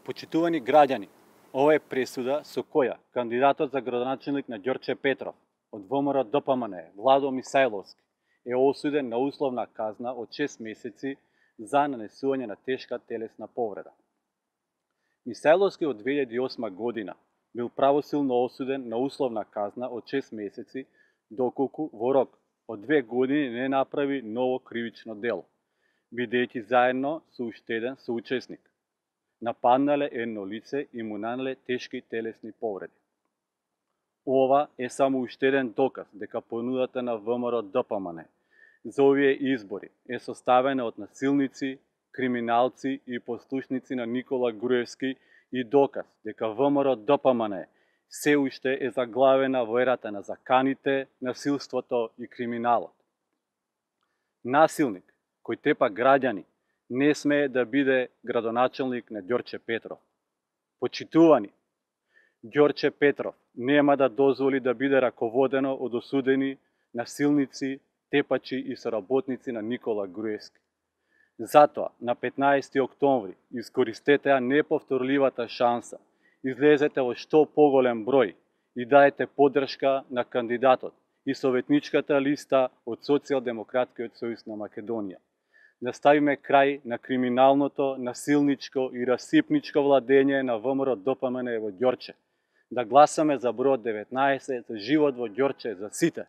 Почитувани граѓани, ова е пресуда со која кандидатот за градоначелник на Ѓорче Петров од ВМРО ДПМН, Владо Мисајловски, е осуден на условна казна од 6 месеци за нанесување на тешка телесна повреда. Мисајловски од 2008 година бил правосилно осуден на условна казна од 6 месеци, доколку во рок од 2 години не направи ново кривично дело, бидејќи заедно со уште еден соучесник нападнале едно лице и му нанеле тешки телесни повреди. Ова е само уште еден доказ дека понудата на ВМРО ДПМН за овие избори е составена од насилници, криминалци и послушници на Никола Груевски и доказ дека ВМРО ДПМН се уште е заглавена во ерата на заканите, насилството и криминалот. Насилник кој тепа граѓани не смее да биде градоначелник на Ѓорче Петров. Почитувани, Ѓорче Петров нема да дозволи да биде раководено од осудени насилници, тепачи и соработници на Никола Груевски. Затоа, на 15 октомври, искористете ја неповторливата шанса, излезете во што поголем број и даете поддршка на кандидатот и советничката листа од Социјалдемократскиот сојуз на Македонија. Да ставиме крај на криминалното, насилничко и расипничко владење на ВМРО ДПМН во Ѓорче. Да гласаме за бројот 19, за живот во Ѓорче за сите.